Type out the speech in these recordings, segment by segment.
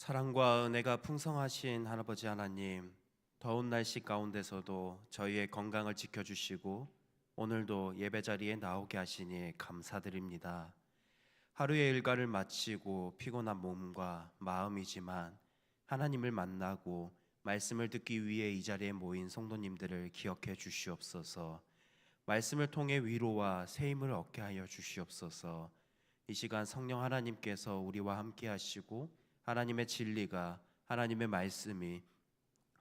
사랑과 은혜가 풍성하신 할아버지 하나님, 더운 날씨 가운데서도 저희의 건강을 지켜주시고 오늘도 예배 자리에 나오게 하시니 감사드립니다. 하루의 일과를 마치고 피곤한 몸과 마음이지만 하나님을 만나고 말씀을 듣기 위해 이 자리에 모인 성도님들을 기억해 주시옵소서. 말씀을 통해 위로와 새 힘을 얻게 하여 주시옵소서. 이 시간 성령 하나님께서 우리와 함께 하시고 하나님의 진리가, 하나님의 말씀이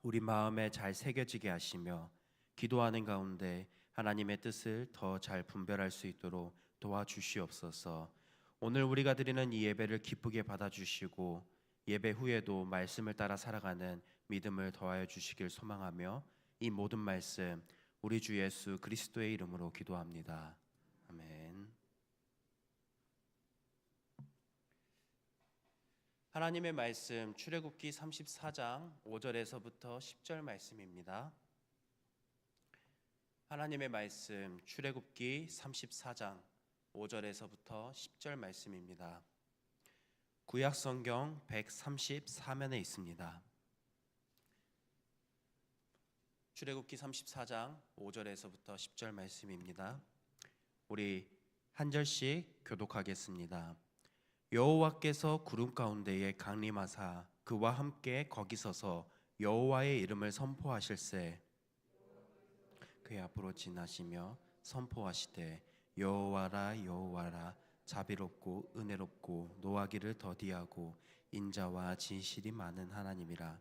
우리 마음에 잘 새겨지게 하시며 기도하는 가운데 하나님의 뜻을 더 잘 분별할 수 있도록 도와주시옵소서. 오늘 우리가 드리는 이 예배를 기쁘게 받아주시고 예배 후에도 말씀을 따라 살아가는 믿음을 더하여 주시길 소망하며 이 모든 말씀 우리 주 예수 그리스도의 이름으로 기도합니다. 아멘. 하나님의 말씀 출애굽기 34장 5절에서부터 10절 말씀입니다. 하나님의 말씀 출애굽기 34장 5절에서부터 10절 말씀입니다. 구약 성경 134면에 있습니다. 출애굽기 34장 5절에서부터 10절 말씀입니다. 우리 한 절씩 교독하겠습니다. 여호와께서 구름 가운데에 강림하사 그와 함께 거기 서서 여호와의 이름을 선포하실세 그의 앞으로 지나시며 선포하시되 여호와라 여호와라 자비롭고 은혜롭고 노하기를 더디하고 인자와 진실이 많은 하나님이라.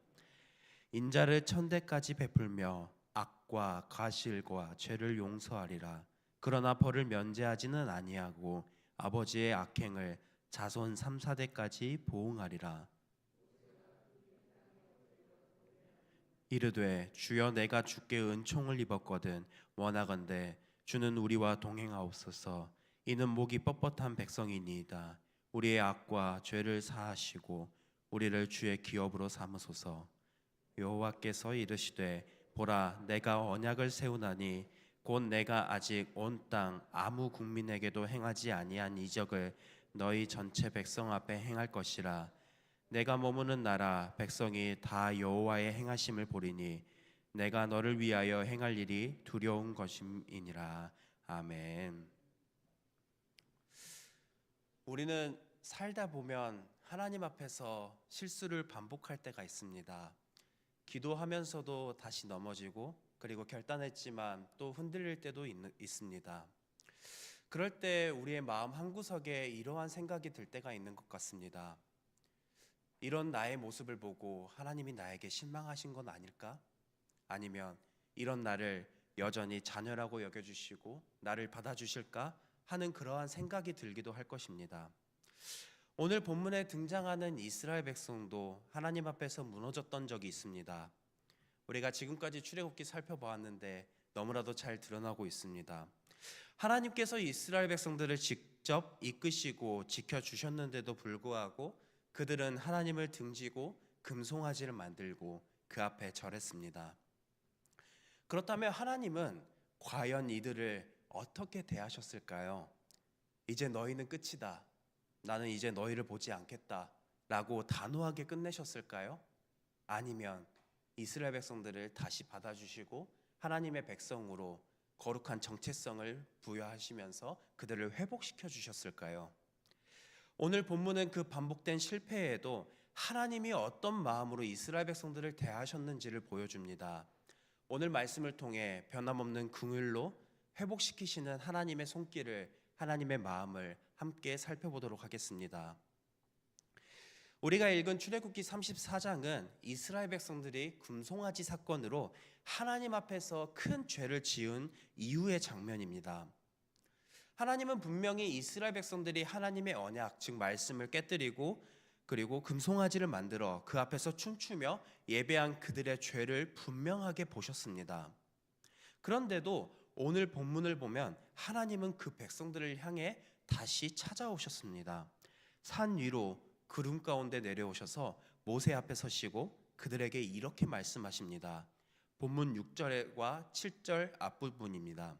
인자를 천대까지 베풀며 악과 과실과 죄를 용서하리라. 그러나 벌을 면제하지는 아니하고 아버지의 악행을 자손 3, 4대까지 보응하리라. 이르되 주여 내가 주께 은총을 입었거든 원하건대 주는 우리와 동행하옵소서. 이는 목이 뻣뻣한 백성이니이다. 우리의 악과 죄를 사하시고 우리를 주의 기업으로 삼으소서. 여호와께서 이르시되 보라 내가 언약을 세우나니 곧 내가 아직 온 땅 아무 국민에게도 행하지 아니한 이적을 너희 전체 백성 앞에 행할 것이라. 내가 머무는 나라 백성이 다 여호와의 행하심을 보리니 내가 너를 위하여 행할 일이 두려운 것임이니라. 아멘. 우리는 살다 보면 하나님 앞에서 실수를 반복할 때가 있습니다. 기도하면서도 다시 넘어지고 그리고 결단했지만 또 흔들릴 때도 있습니다. 그럴 때 우리의 마음 한구석에 이러한 생각이 들 때가 있는 것 같습니다. 이런 나의 모습을 보고 하나님이 나에게 실망하신 건 아닐까? 아니면 이런 나를 여전히 자녀라고 여겨주시고 나를 받아주실까? 하는 그러한 생각이 들기도 할 것입니다. 오늘 본문에 등장하는 이스라엘 백성도 하나님 앞에서 무너졌던 적이 있습니다. 우리가 지금까지 출애굽기 살펴보았는데 너무나도 잘 드러나고 있습니다. 하나님께서 이스라엘 백성들을 직접 이끄시고 지켜주셨는데도 불구하고 그들은 하나님을 등지고 금송아지를 만들고 그 앞에 절했습니다. 그렇다면 하나님은 과연 이들을 어떻게 대하셨을까요? 이제 너희는 끝이다. 나는 이제 너희를 보지 않겠다. 라고 단호하게 끝내셨을까요? 아니면 이스라엘 백성들을 다시 받아주시고 하나님의 백성으로 거룩한 정체성을 부여하시면서 그들을 회복시켜 주셨을까요? 오늘 본문은 그 반복된 실패에도 하나님이 어떤 마음으로 이스라엘 백성들을 대하셨는지를 보여줍니다. 오늘 말씀을 통해 변함없는 긍휼로 회복시키시는 하나님의 손길을, 하나님의 마음을 함께 살펴보도록 하겠습니다. 우리가 읽은 출애굽기 34장은 이스라엘 백성들이 금송아지 사건으로 하나님 앞에서 큰 죄를 지은 이후의 장면입니다. 하나님은 분명히 이스라엘 백성들이 하나님의 언약, 즉 말씀을 깨뜨리고 그리고 금송아지를 만들어 그 앞에서 춤추며 예배한 그들의 죄를 분명하게 보셨습니다. 그런데도 오늘 본문을 보면 하나님은 그 백성들을 향해 다시 찾아오셨습니다. 산 위로 구름 가운데 내려오셔서 모세 앞에 서시고 그들에게 이렇게 말씀하십니다. 본문 6절과 7절 앞부분입니다.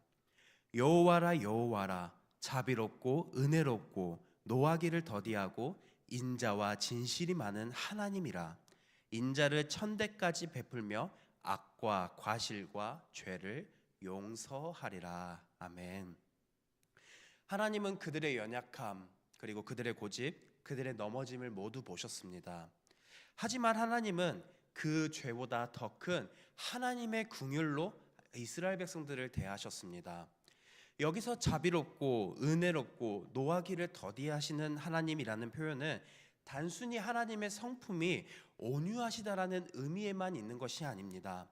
여호와라 여호와라 자비롭고 은혜롭고 노하기를 더디하고 인자와 진실이 많은 하나님이라. 인자를 천대까지 베풀며 악과 과실과 죄를 용서하리라. 아멘. 하나님은 그들의 연약함, 그리고 그들의 고집, 그들의 넘어짐을 모두 보셨습니다. 하지만 하나님은 그 죄보다 더 큰 하나님의 긍휼로 이스라엘 백성들을 대하셨습니다. 여기서 자비롭고 은혜롭고 노하기를 더디하시는 하나님이라는 표현은 단순히 하나님의 성품이 온유하시다라는 의미에만 있는 것이 아닙니다.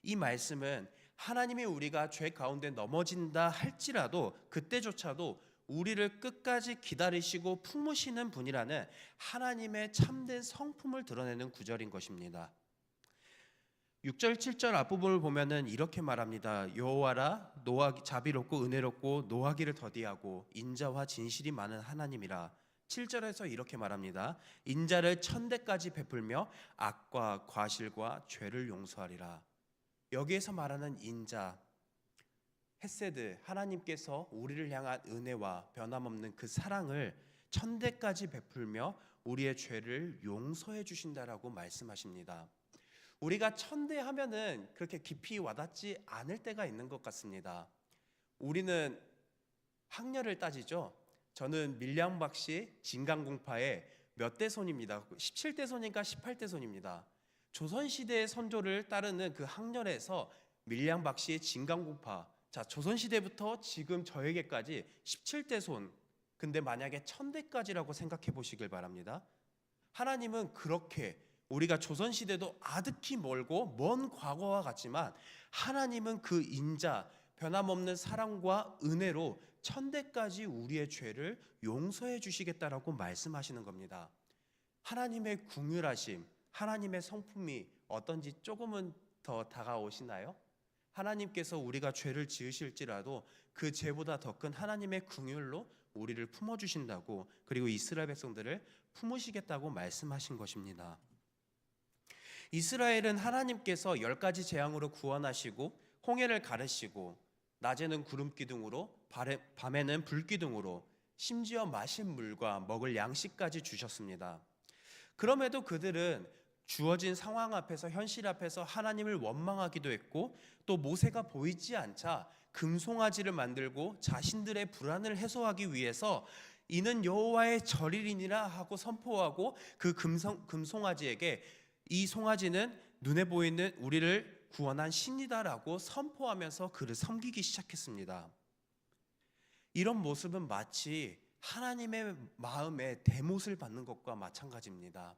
이 말씀은 하나님이 우리가 죄 가운데 넘어진다 할지라도 그때조차도 우리를 끝까지 기다리시고 품으시는 분이라는 하나님의 참된 성품을 드러내는 구절인 것입니다. 6절 7절 앞부분을 보면은 이렇게 말합니다. 여호와라 자비롭고 은혜롭고 노하기를 더디하고 인자와 진실이 많은 하나님이라. 7절에서 이렇게 말합니다. 인자를 천대까지 베풀며 악과 과실과 죄를 용서하리라. 여기에서 말하는 인자, 헤세드, 하나님께서 우리를 향한 은혜와 변함없는 그 사랑을 천대까지 베풀며 우리의 죄를 용서해 주신다라고 말씀하십니다. 우리가 천대하면은 그렇게 깊이 와닿지 않을 때가 있는 것 같습니다. 우리는 학렬을 따지죠. 저는 밀양박씨 진강공파의 몇 대 손입니다. 17대 손인가 18대 손입니다. 조선시대의 선조를 따르는 그 학렬에서 밀양박씨의 진강공파, 자, 조선시대부터 지금 저에게까지 17대 손, 근데 만약에 1000대까지라고 생각해 보시길 바랍니다. 하나님은 그렇게 우리가 조선시대도 아득히 멀고 먼 과거와 같지만 하나님은 그 인자, 변함없는 사랑과 은혜로 1000대까지 우리의 죄를 용서해 주시겠다라고 말씀하시는 겁니다. 하나님의 긍휼하심, 하나님의 성품이 어떤지 조금은 더 다가오시나요? 하나님께서 우리가 죄를 지으실지라도 그 죄보다 더 큰 하나님의 긍휼로 우리를 품어주신다고, 그리고 이스라엘 백성들을 품으시겠다고 말씀하신 것입니다. 이스라엘은 하나님께서 10가지 재앙으로 구원하시고 홍해를 가르시고 낮에는 구름기둥으로 밤에는 불기둥으로 심지어 마실 물과 먹을 양식까지 주셨습니다. 그럼에도 그들은 주어진 상황 앞에서, 현실 앞에서 하나님을 원망하기도 했고, 또 모세가 보이지 않자 금송아지를 만들고 자신들의 불안을 해소하기 위해서 이는 여호와의 절일이니라 하고 선포하고 그 금송아지에게 이 송아지는 눈에 보이는 우리를 구원한 신이다라고 선포하면서 그를 섬기기 시작했습니다. 이런 모습은 마치 하나님의 마음에 대못을 받는 것과 마찬가지입니다.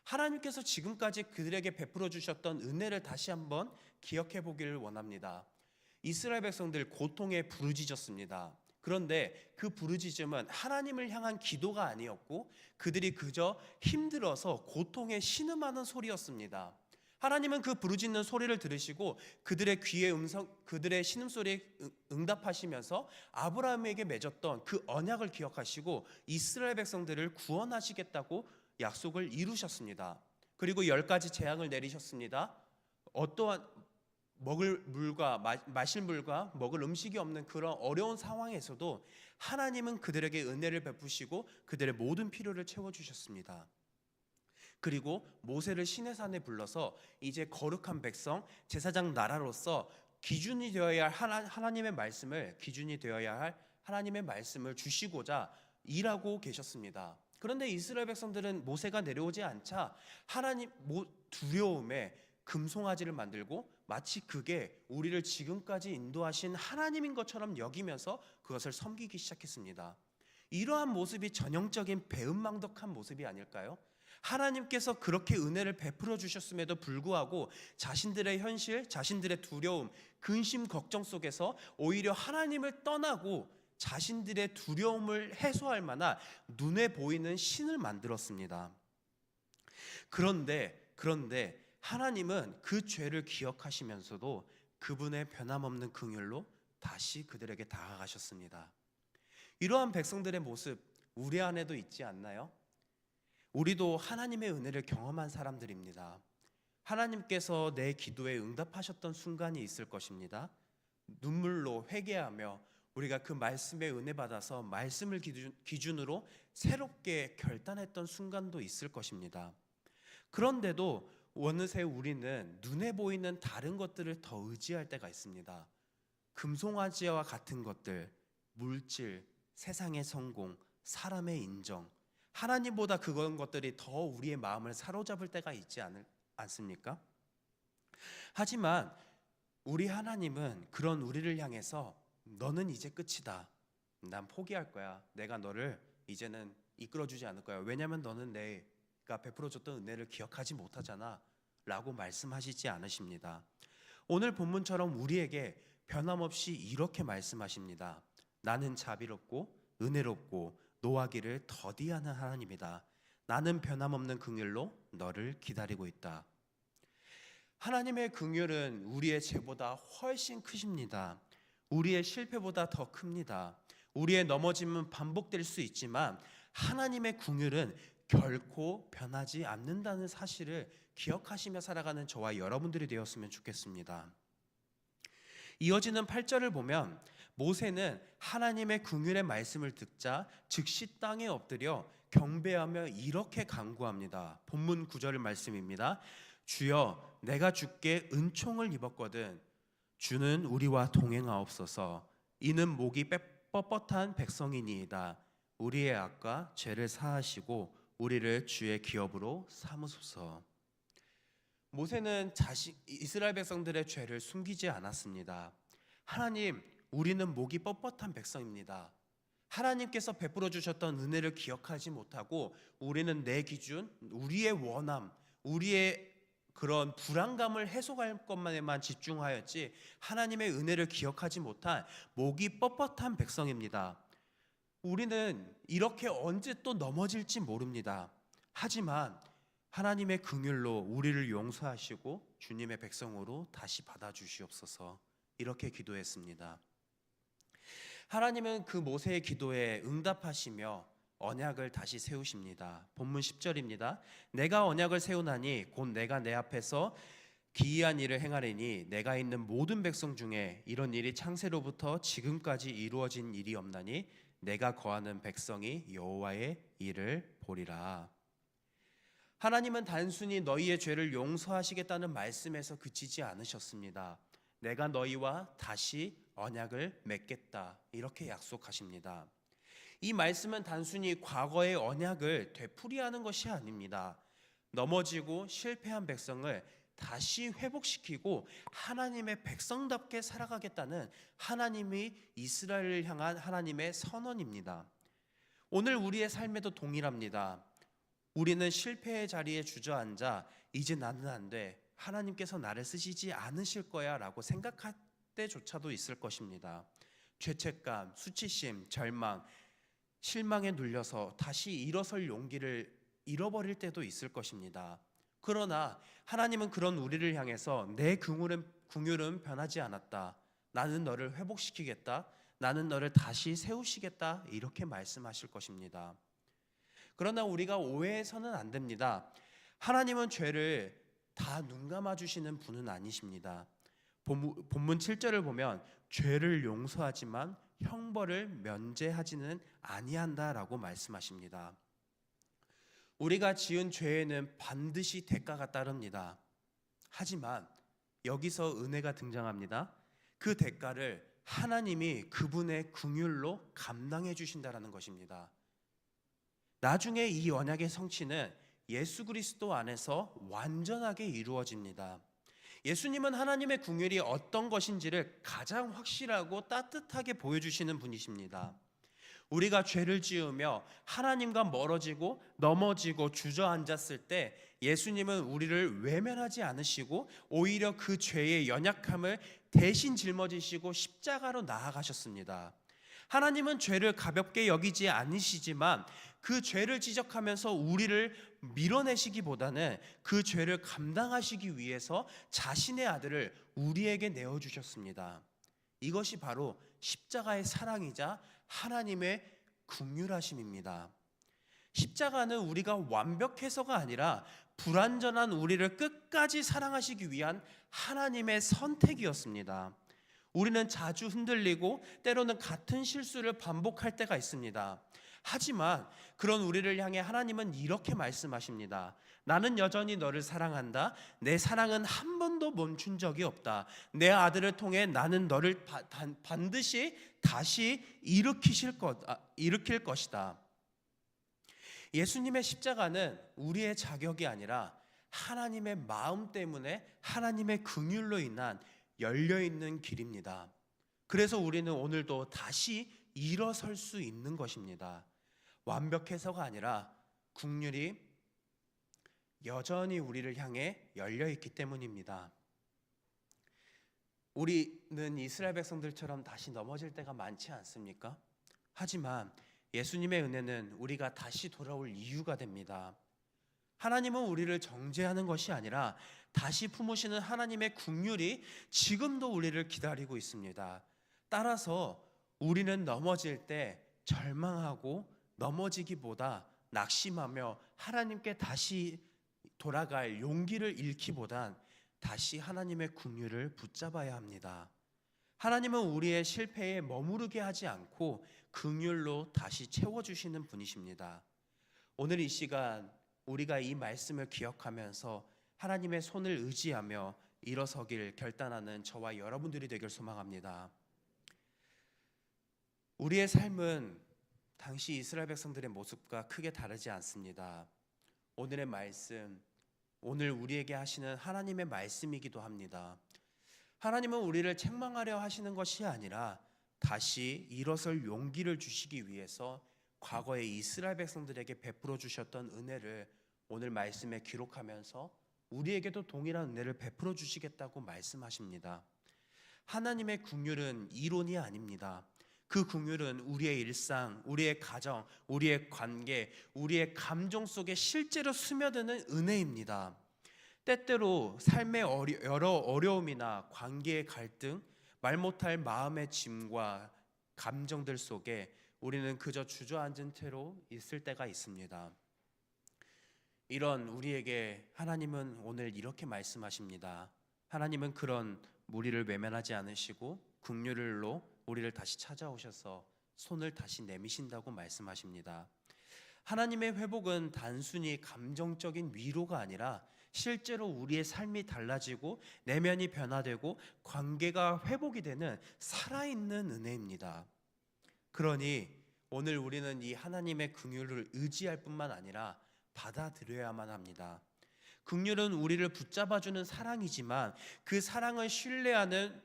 하나님께서 지금까지 그들에게 베풀어 주셨던 은혜를 다시 한번 기억해 보기를 원합니다. 이스라엘 백성들 고통에 부르짖었습니다. 그런데 그 부르짖음은 하나님을 향한 기도가 아니었고 그들이 그저 힘들어서 고통에 신음하는 소리였습니다. 하나님은 그 부르짖는 소리를 들으시고 그들의 그들의 신음소리에 응답하시면서 아브라함에게 맺었던 그 언약을 기억하시고 이스라엘 백성들을 구원하시겠다고 약속을 이루셨습니다. 그리고 10가지 재앙을 내리셨습니다. 어떠한 먹을 물과 마실 물과 먹을 음식이 없는 그런 어려운 상황에서도 하나님은 그들에게 은혜를 베푸시고 그들의 모든 필요를 채워주셨습니다. 그리고 모세를 시내산에 불러서 이제 거룩한 백성, 제사장 나라로서 기준이 되어야 할 하나님의 말씀을, 기준이 되어야 할 하나님의 말씀을 주시고자 일하고 계셨습니다. 그런데 이스라엘 백성들은 모세가 내려오지 않자 하나님 두려움에 금송아지를 만들고 마치 그게 우리를 지금까지 인도하신 하나님인 것처럼 여기면서 그것을 섬기기 시작했습니다. 이러한 모습이 전형적인 배은망덕한 모습이 아닐까요? 하나님께서 그렇게 은혜를 베풀어 주셨음에도 불구하고 자신들의 현실, 자신들의 두려움, 근심, 걱정 속에서 오히려 하나님을 떠나고 자신들의 두려움을 해소할 만한 눈에 보이는 신을 만들었습니다. 그런데 하나님은 그 죄를 기억하시면서도 그분의 변함없는 긍휼로 다시 그들에게 다가가셨습니다. 이러한 백성들의 모습 우리 안에도 있지 않나요? 우리도 하나님의 은혜를 경험한 사람들입니다. 하나님께서 내 기도에 응답하셨던 순간이 있을 것입니다. 눈물로 회개하며 우리가 그 말씀에 은혜 받아서 말씀을 기준으로 새롭게 결단했던 순간도 있을 것입니다. 그런데도 어느새 우리는 눈에 보이는 다른 것들을 더 의지할 때가 있습니다. 금송아지와 같은 것들, 물질, 세상의 성공, 사람의 인정, 하나님보다 그런 것들이 더 우리의 마음을 사로잡을 때가 있지 않습니까? 하지만 우리 하나님은 그런 우리를 향해서 너는 이제 끝이다. 난 포기할 거야. 내가 너를 이제는 이끌어주지 않을 거야. 왜냐하면 너는 내가 베풀어줬던 은혜를 기억하지 못하잖아 라고 말씀하시지 않으십니다. 오늘 본문처럼 우리에게 변함없이 이렇게 말씀하십니다. 나는 자비롭고 은혜롭고 노하기를 더디하는 하나님이다. 나는 변함없는 긍휼로 너를 기다리고 있다. 하나님의 긍휼은 우리의 죄보다 훨씬 크십니다. 우리의 실패보다 더 큽니다. 우리의 넘어짐은 반복될 수 있지만 하나님의 긍휼은 결코 변하지 않는다는 사실을 기억하시며 살아가는 저와 여러분들이 되었으면 좋겠습니다. 이어지는 8절을 보면 모세는 하나님의 긍휼의 말씀을 듣자 즉시 땅에 엎드려 경배하며 이렇게 간구합니다. 본문 9절 말씀입니다. 주여, 내가 주께 은총을 입었거든 주는 우리와 동행하옵소서. 이는 목이 뻣뻣한 백성이니이다. 우리의 악과 죄를 사하시고 우리를 주의 기업으로 삼으소서. 모세는 이스라엘 백성들의 죄를 숨기지 않았습니다. 하나님, 우리는 목이 뻣뻣한 백성입니다. 하나님께서 베풀어 주셨던 은혜를 기억하지 못하고 우리는 내 기준, 우리의 원함, 우리의 그런 불안감을 해소할 것만에만 집중하였지 하나님의 은혜를 기억하지 못한 목이 뻣뻣한 백성입니다. 우리는 이렇게 언제 또 넘어질지 모릅니다. 하지만 하나님의 긍휼로 우리를 용서하시고 주님의 백성으로 다시 받아주시옵소서. 이렇게 기도했습니다. 하나님은 그 모세의 기도에 응답하시며 언약을 다시 세우십니다. 본문 10절입니다. 내가 언약을 세우나니 곧 내가 내 앞에서 기이한 일을 행하리니 내가 있는 모든 백성 중에 이런 일이 창세로부터 지금까지 이루어진 일이 없나니 내가 거하는 백성이 여호와의 일을 보리라. 하나님은 단순히 너희의 죄를 용서하시겠다는 말씀에서 그치지 않으셨습니다. 내가 너희와 다시 언약을 맺겠다 이렇게 약속하십니다. 이 말씀은 단순히 과거의 언약을 되풀이하는 것이 아닙니다. 넘어지고 실패한 백성을 다시 회복시키고 하나님의 백성답게 살아가겠다는 하나님이 이스라엘을 향한 하나님의 선언입니다. 오늘 우리의 삶에도 동일합니다. 우리는 실패의 자리에 주저앉아 이제 나는 안 돼, 하나님께서 나를 쓰시지 않으실 거야 라고 생각할 때조차도 있을 것입니다. 죄책감, 수치심, 절망, 실망에 눌려서 다시 일어설 용기를 잃어버릴 때도 있을 것입니다. 그러나 하나님은 그런 우리를 향해서 내 긍휼은 변하지 않았다. 나는 너를 회복시키겠다. 나는 너를 다시 세우시겠다. 이렇게 말씀하실 것입니다. 그러나 우리가 오해해서는 안 됩니다. 하나님은 죄를 다 눈감아 주시는 분은 아니십니다. 본문 7절을 보면 죄를 용서하지만 형벌을 면제하지는 아니한다라고 말씀하십니다. 우리가 지은 죄에는 반드시 대가가 따릅니다. 하지만 여기서 은혜가 등장합니다. 그 대가를 하나님이 그분의 긍휼로 감당해 주신다라는 것입니다. 나중에 이 언약의 성취는 예수 그리스도 안에서 완전하게 이루어집니다. 예수님은 하나님의 긍휼이 어떤 것인지를 가장 확실하고 따뜻하게 보여주시는 분이십니다. 우리가 죄를 지으며 하나님과 멀어지고 넘어지고 주저앉았을 때 예수님은 우리를 외면하지 않으시고 오히려 그 죄의 연약함을 대신 짊어지시고 십자가로 나아가셨습니다. 하나님은 죄를 가볍게 여기지 않으시지만 그 죄를 지적하면서 우리를 밀어내시기보다는 그 죄를 감당하시기 위해서 자신의 아들을 우리에게 내어주셨습니다. 이것이 바로 십자가의 사랑이자 하나님의 긍휼하심입니다. 십자가는 우리가 완벽해서가 아니라 불완전한 우리를 끝까지 사랑하시기 위한 하나님의 선택이었습니다. 우리는 자주 흔들리고 때로는 같은 실수를 반복할 때가 있습니다. 하지만 그런 우리를 향해 하나님은 이렇게 말씀하십니다. 나는 여전히 너를 사랑한다. 내 사랑은 한 번도 멈춘 적이 없다. 내 아들을 통해 나는 너를 반드시 다시 일으킬 것이다. 예수님의 십자가는 우리의 자격이 아니라 하나님의 마음 때문에 하나님의 긍휼로 인한 열려있는 길입니다. 그래서 우리는 오늘도 다시 일어설 수 있는 것입니다. 완벽해서가 아니라 긍휼이 여전히 우리를 향해 열려있기 때문입니다. 우리는 이스라엘 백성들처럼 다시 넘어질 때가 많지 않습니까? 하지만 예수님의 은혜는 우리가 다시 돌아올 이유가 됩니다. 하나님은 우리를 정죄하는 것이 아니라 다시 품으시는 하나님의 긍휼이 지금도 우리를 기다리고 있습니다. 따라서 우리는 넘어질 때 절망하고 넘어지기보다 낙심하며 하나님께 다시 돌아갈 용기를 잃기보단 다시 하나님의 긍휼을 붙잡아야 합니다. 하나님은 우리의 실패에 머무르게 하지 않고 긍휼로 다시 채워주시는 분이십니다. 오늘 이 시간 우리가 이 말씀을 기억하면서 하나님의 손을 의지하며 일어서길 결단하는 저와 여러분들이 되길 소망합니다. 우리의 삶은 당시 이스라엘 백성들의 모습과 크게 다르지 않습니다. 오늘의 말씀, 오늘 우리에게 하시는 하나님의 말씀이기도 합니다. 하나님은 우리를 책망하려 하시는 것이 아니라 다시 일어설 용기를 주시기 위해서 과거에 이스라엘 백성들에게 베풀어 주셨던 은혜를 오늘 말씀에 기록하면서 우리에게도 동일한 은혜를 베풀어 주시겠다고 말씀하십니다. 하나님의 긍휼은 이론이 아닙니다. 그 긍휼은 우리의 일상, 우리의 가정, 우리의 관계, 우리의 감정 속에 실제로 스며드는 은혜입니다. 때때로 삶의 여러 어려움이나 관계의 갈등, 말 못할 마음의 짐과 감정들 속에 우리는 그저 주저앉은 채로 있을 때가 있습니다. 이런 우리에게 하나님은 오늘 이렇게 말씀하십니다. 하나님은 그런 무리를 외면하지 않으시고 긍휼로 우리를 다시 찾아오셔서 손을 다시 내미신다고 말씀하십니다. 하나님의 회복은 단순히 감정적인 위로가 아니라 실제로 우리의 삶이 달라지고 내면이 변화되고 관계가 회복이 되는 살아있는 은혜입니다. 그러니 오늘 우리는 이 하나님의 긍휼을 의지할 뿐만 아니라 받아들여야만 합니다. 긍휼은 우리를 붙잡아주는 사랑이지만 그 사랑을 신뢰하고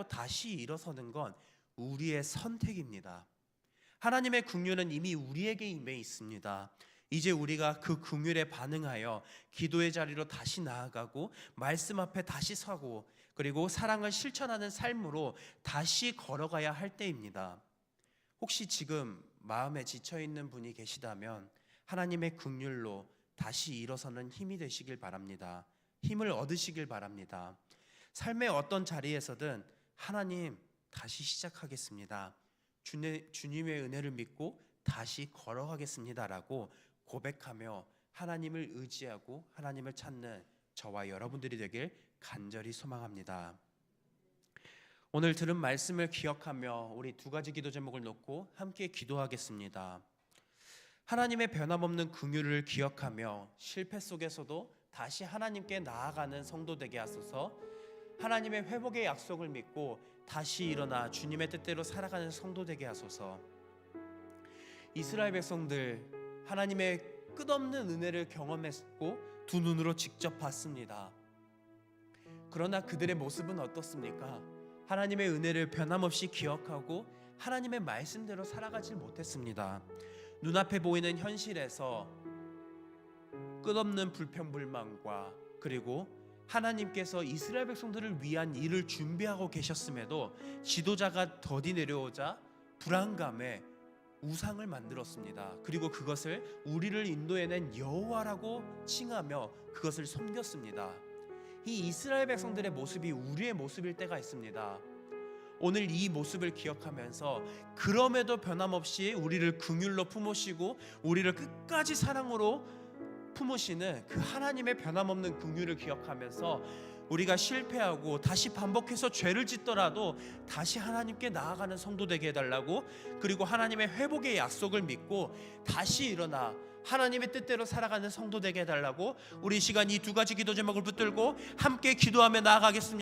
다시 일어서는 건 우리의 선택입니다. 하나님의 긍휼은 이미 우리에게 임해 있습니다. 이제 우리가 그 긍휼에 반응하여 기도의 자리로 다시 나아가고 말씀 앞에 다시 서고 그리고 사랑을 실천하는 삶으로 다시 걸어가야 할 때입니다. 혹시 지금 마음에 지쳐있는 분이 계시다면 하나님의 긍휼로 다시 일어서는 힘이 되시길 바랍니다. 힘을 얻으시길 바랍니다. 삶의 어떤 자리에서든 하나님 다시 시작하겠습니다. 주님의 은혜를 믿고 다시 걸어가겠습니다라고 고백하며 하나님을 의지하고 하나님을 찾는 저와 여러분들이 되길 간절히 소망합니다. 오늘 들은 말씀을 기억하며 우리 두 가지 기도 제목을 놓고 함께 기도하겠습니다. 하나님의 변함없는 긍휼을 기억하며 실패 속에서도 다시 하나님께 나아가는 성도 되게 하소서. 하나님의 회복의 약속을 믿고 다시 일어나 주님의 뜻대로 살아가는 성도 되게 하소서. 이스라엘 백성들 하나님의 끝없는 은혜를 경험했고 두 눈으로 직접 봤습니다. 그러나 그들의 모습은 어떻습니까? 하나님의 은혜를 변함없이 기억하고 하나님의 말씀대로 살아가질 못했습니다. 눈앞에 보이는 현실에서 끝없는 불평불만과 그리고 하나님께서 이스라엘 백성들을 위한 일을 준비하고 계셨음에도 지도자가 더디 내려오자 불안감에 우상을 만들었습니다. 그리고 그것을 우리를 인도해낸 여호와라고 칭하며 그것을 섬겼습니다. 이 이스라엘 백성들의 모습이 우리의 모습일 때가 있습니다. 오늘 이 모습을 기억하면서 그럼에도 변함없이 우리를 긍휼로 품으시고 우리를 끝까지 사랑으로 품으시는 그 하나님의 변함없는 긍휼을 기억하면서 우리가 실패하고 다시 반복해서 죄를 짓더라도 다시 하나님께 나아가는 성도 되게 해달라고, 그리고 하나님의 회복의 약속을 믿고 다시 일어나 하나님의 뜻대로 살아가는 성도 되게 해달라고, 우리 이 시간 이 두 가지 기도 제목을 붙들고 함께 기도하며 나아가겠습니다.